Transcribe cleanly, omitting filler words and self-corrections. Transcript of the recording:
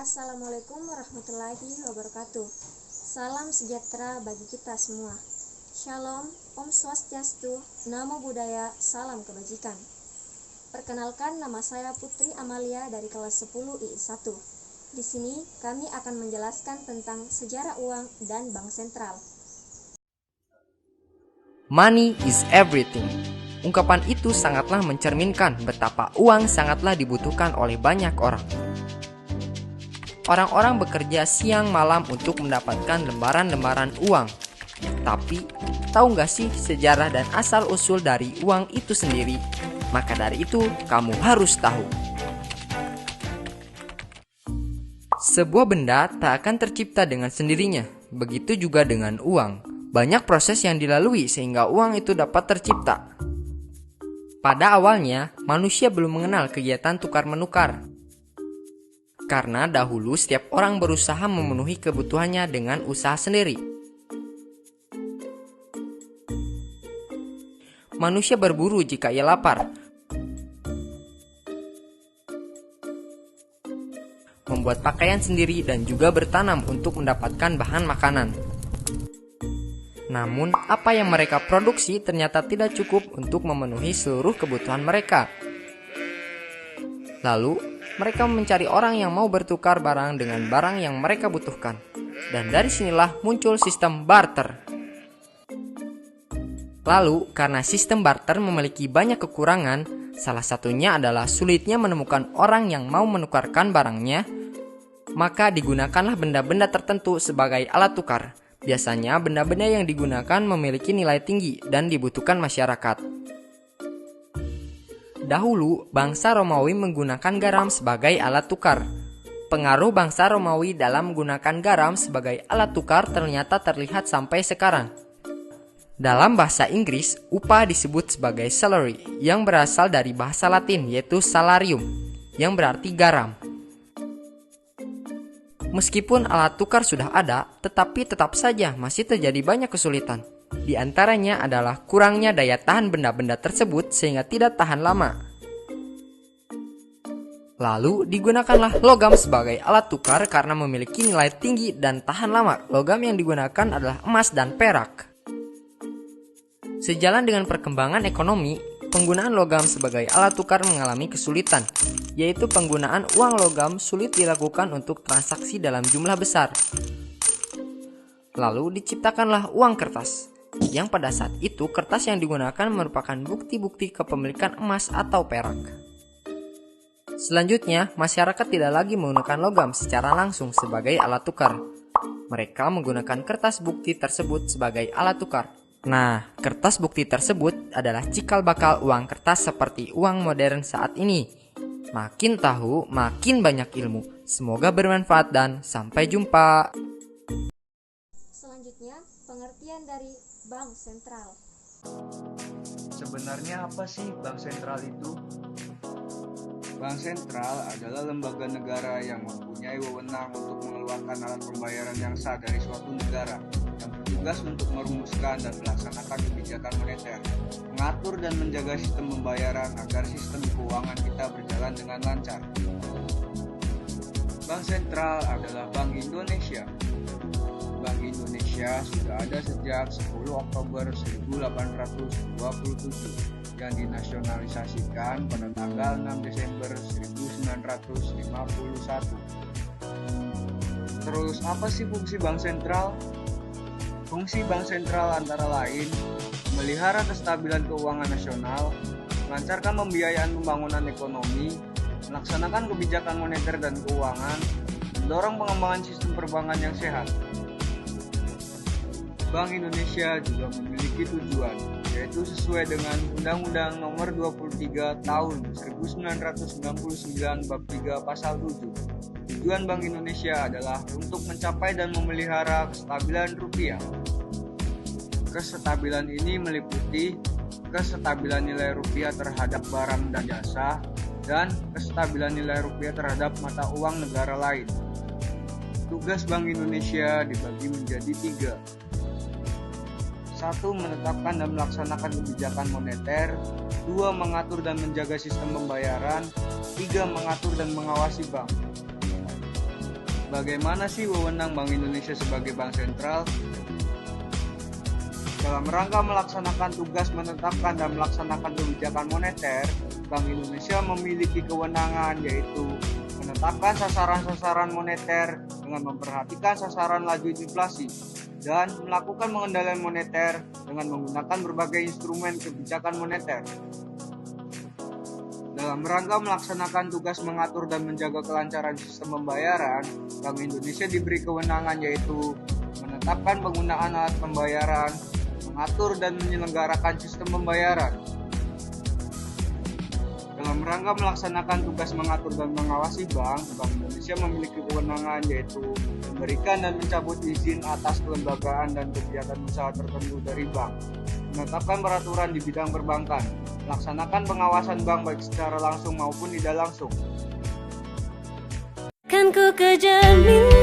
Assalamualaikum warahmatullahi wabarakatuh. Salam sejahtera bagi kita semua. Shalom, Om Swastiastu, Namo Buddhaya, salam kebajikan. Perkenalkan, nama saya Putri Amalia dari kelas 10 II1. Di sini kami akan menjelaskan tentang sejarah uang dan bank sentral. Money is everything. Ungkapan itu sangatlah mencerminkan betapa uang sangatlah dibutuhkan oleh banyak orang. Orang-orang bekerja siang malam untuk mendapatkan lembaran-lembaran uang. Tapi, tahu nggak sih sejarah dan asal-usul dari uang itu sendiri? Maka dari itu, kamu harus tahu. Sebuah benda tak akan tercipta dengan sendirinya. Begitu juga dengan uang. Banyak proses yang dilalui sehingga uang itu dapat tercipta. Pada awalnya, manusia belum mengenal kegiatan tukar-menukar. Karena dahulu setiap orang berusaha memenuhi kebutuhannya dengan usaha sendiri. Manusia berburu jika ia lapar. Membuat pakaian sendiri dan juga bertanam untuk mendapatkan bahan makanan. Namun, apa yang mereka produksi ternyata tidak cukup untuk memenuhi seluruh kebutuhan mereka. Lalu, mereka mencari orang yang mau bertukar barang dengan barang yang mereka butuhkan. Dan dari sinilah muncul sistem barter. Lalu, karena sistem barter memiliki banyak kekurangan, salah satunya adalah sulitnya menemukan orang yang mau menukarkan barangnya, maka digunakanlah benda-benda tertentu sebagai alat tukar. Biasanya benda-benda yang digunakan memiliki nilai tinggi dan dibutuhkan masyarakat. Dahulu, bangsa Romawi menggunakan garam sebagai alat tukar. Pengaruh bangsa Romawi dalam menggunakan garam sebagai alat tukar ternyata terlihat sampai sekarang. Dalam bahasa Inggris, upah disebut sebagai salary, yang berasal dari bahasa Latin yaitu salarium, yang berarti garam. Meskipun alat tukar sudah ada, tetapi tetap saja masih terjadi banyak kesulitan. Di antaranya adalah kurangnya daya tahan benda-benda tersebut sehingga tidak tahan lama. Lalu digunakanlah logam sebagai alat tukar karena memiliki nilai tinggi dan tahan lama. Logam yang digunakan adalah emas dan perak. Sejalan dengan perkembangan ekonomi, penggunaan logam sebagai alat tukar mengalami kesulitan, yaitu penggunaan uang logam sulit dilakukan untuk transaksi dalam jumlah besar. Lalu diciptakanlah uang kertas, yang pada saat itu kertas yang digunakan merupakan bukti-bukti kepemilikan emas atau perak. Selanjutnya, masyarakat tidak lagi menggunakan logam secara langsung sebagai alat tukar. Mereka menggunakan kertas bukti tersebut sebagai alat tukar. Nah, kertas bukti tersebut adalah cikal bakal uang kertas seperti uang modern saat ini. Makin tahu, makin banyak ilmu. Semoga bermanfaat dan sampai jumpa. Selanjutnya, pengertian dari bank sentral. Sebenarnya apa sih bank sentral itu? Bank sentral adalah lembaga negara yang mempunyai wewenang untuk mengeluarkan alat pembayaran yang sah dari suatu negara, yang bertugas untuk merumuskan dan melaksanakan kebijakan moneter, mengatur dan menjaga sistem pembayaran agar sistem keuangan kita berjalan dengan lancar. Bank sentral adalah Bank Indonesia. Bank Indonesia sudah ada sejak 10 Oktober 1827 yang dinasionalisasikan pada tanggal 6 Desember 1951. Terus apa sih fungsi bank sentral? Fungsi bank sentral antara lain memelihara kestabilan keuangan nasional, melancarkan pembiayaan pembangunan ekonomi, melaksanakan kebijakan moneter dan keuangan, mendorong pengembangan sistem perbankan yang sehat. Bank Indonesia juga memiliki tujuan, yaitu sesuai dengan Undang-Undang Nomor 23 Tahun 1999 Bab 3 Pasal 7. Tujuan Bank Indonesia adalah untuk mencapai dan memelihara kestabilan rupiah. Kestabilan ini meliputi kestabilan nilai rupiah terhadap barang dan jasa, dan kestabilan nilai rupiah terhadap mata uang negara lain. Tugas Bank Indonesia dibagi menjadi 3. 1. Menetapkan dan melaksanakan kebijakan moneter. 2. Mengatur dan menjaga sistem pembayaran. 3. Mengatur dan mengawasi bank. Bagaimana sih wewenang Bank Indonesia sebagai bank sentral? Dalam rangka melaksanakan tugas menetapkan dan melaksanakan kebijakan moneter, Bank Indonesia memiliki kewenangan yaitu menetapkan sasaran-sasaran moneter dengan memperhatikan sasaran laju inflasi dan melakukan pengendalian moneter dengan menggunakan berbagai instrumen kebijakan moneter. Dalam rangka melaksanakan tugas mengatur dan menjaga kelancaran sistem pembayaran, Bank Indonesia diberi kewenangan yaitu menetapkan penggunaan alat pembayaran, mengatur dan menyelenggarakan sistem pembayaran. Dalam rangka melaksanakan tugas mengatur dan mengawasi Bank Indonesia memiliki kewenangan yaitu memberikan dan mencabut izin atas kelembagaan dan kegiatan usaha tertentu dari bank, menetapkan peraturan di bidang perbankan, melaksanakan pengawasan bank baik secara langsung maupun tidak langsung. Kan ku kejar mimpi